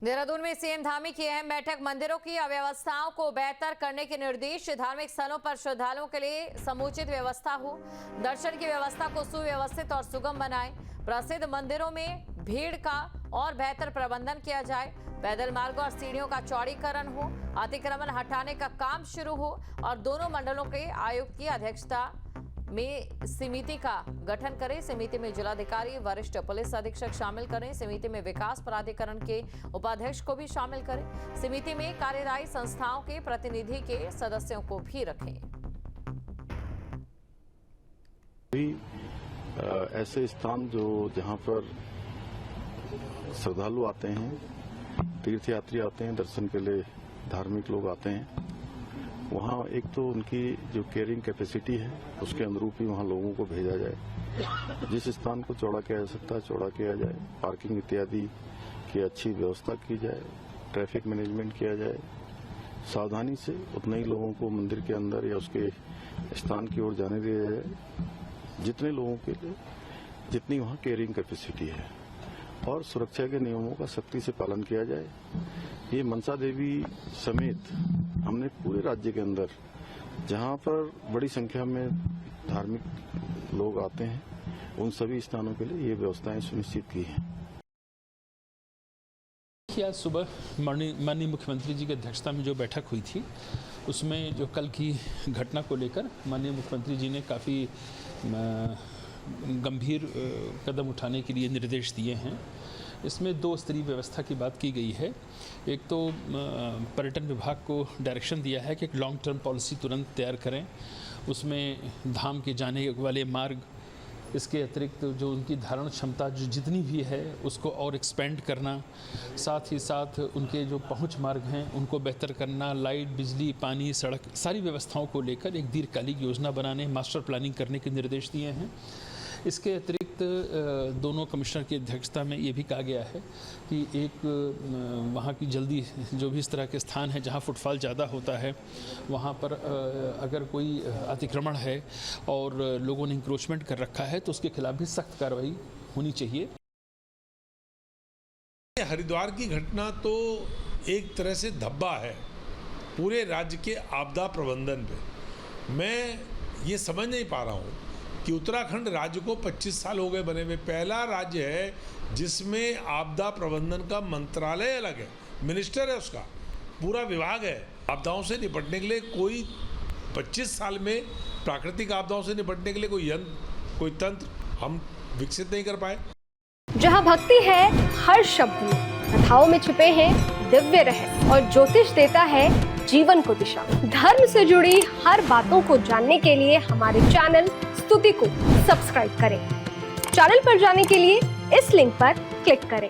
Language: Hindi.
देहरादून में सीएम धामी की अहम बैठक। मंदिरों की अव्यवस्थाओं को बेहतर करने के निर्देश। धार्मिक स्थलों पर श्रद्धालुओं के लिए समुचित व्यवस्था हो, दर्शन की व्यवस्था को सुव्यवस्थित और सुगम बनाएं। प्रसिद्ध मंदिरों में भीड़ का और बेहतर प्रबंधन किया जाए। पैदल मार्गों और सीढ़ियों का चौड़ीकरण हो, अतिक्रमण हटाने का काम शुरू हो और दोनों मंडलों के आयुक्त की अध्यक्षता में समिति का गठन करें। समिति में जिलाधिकारी, वरिष्ठ पुलिस अधीक्षक शामिल करें। समिति में विकास प्राधिकरण के उपाध्यक्ष को भी शामिल करें। समिति में कार्यदायी संस्थाओं के प्रतिनिधि के सदस्यों को भी रखें। ऐसे स्थान जहां पर श्रद्धालु आते हैं, तीर्थयात्री आते हैं, दर्शन के लिए धार्मिक लोग आते हैं, वहाँ एक तो उनकी जो केयरिंग कैपेसिटी है उसके अनुरूप ही वहाँ लोगों को भेजा जाए। जिस स्थान को चौड़ा किया जा सकता है चौड़ा किया जाए, पार्किंग इत्यादि की अच्छी व्यवस्था की जाए, ट्रैफिक मैनेजमेंट किया जाए, सावधानी से उतने ही लोगों को मंदिर के अंदर या उसके स्थान की ओर जाने दिया जाए जितने लोगों के लिए जितनी वहाँ केयरिंग कैपेसिटी है, और सुरक्षा के नियमों का सख्ती से पालन किया जाए। ये मनसा देवी समेत हमने पूरे राज्य के अंदर जहां पर बड़ी संख्या में धार्मिक लोग आते हैं उन सभी स्थानों के लिए ये व्यवस्थाएं सुनिश्चित की हैं। आज सुबह माननीय मुख्यमंत्री जी की अध्यक्षता में जो बैठक हुई थी उसमें जो कल की घटना को लेकर माननीय मुख्यमंत्री जी ने काफ़ी गंभीर कदम उठाने के लिए निर्देश दिए हैं। इसमें दो स्तरीय व्यवस्था की बात की गई है। एक तो पर्यटन विभाग को डायरेक्शन दिया है कि एक लॉन्ग टर्म पॉलिसी तुरंत तैयार करें, उसमें धाम के जाने वाले मार्ग, इसके अतिरिक्त जो उनकी धारण क्षमता जो जितनी भी है उसको और एक्सपेंड करना, साथ ही साथ उनके जो पहुंच मार्ग हैं उनको बेहतर करना, लाइट, बिजली, पानी, सड़क, सारी व्यवस्थाओं को लेकर एक दीर्घकालिक योजना बनाने, मास्टर प्लानिंग करने के निर्देश दिए हैं। इसके अतिरिक्त दोनों कमिश्नर की अध्यक्षता में ये भी कहा गया है कि एक वहाँ की जल्दी जो भी इस तरह के स्थान है जहाँ फुटफॉल ज़्यादा होता है वहाँ पर अगर कोई अतिक्रमण है और लोगों ने इंक्रोचमेंट कर रखा है तो उसके खिलाफ भी सख्त कार्रवाई होनी चाहिए। हरिद्वार की घटना तो एक तरह से धब्बा है पूरे राज्य के आपदा प्रबंधन पे। मैं ये समझ नहीं पा रहा हूँ कि उत्तराखंड राज्य को 25 साल हो गए बने हुए, पहला राज्य है जिसमें आपदा प्रबंधन का मंत्रालय अलग है, मिनिस्टर है, उसका पूरा विभाग है। आपदाओं से निपटने के लिए कोई 25 साल में प्राकृतिक आपदाओं से निपटने के लिए कोई तंत्र हम विकसित नहीं कर पाए। जहां भक्ति है हर शब्द में, कथाओं में छुपे हैं दिव्य रहस्य और ज्योतिष देता है जीवन को दिशा। धर्म से जुड़ी हर बातों को जानने के लिए हमारे चैनल स्तुति को सब्सक्राइब करें। चैनल पर जाने के लिए इस लिंक पर क्लिक करें।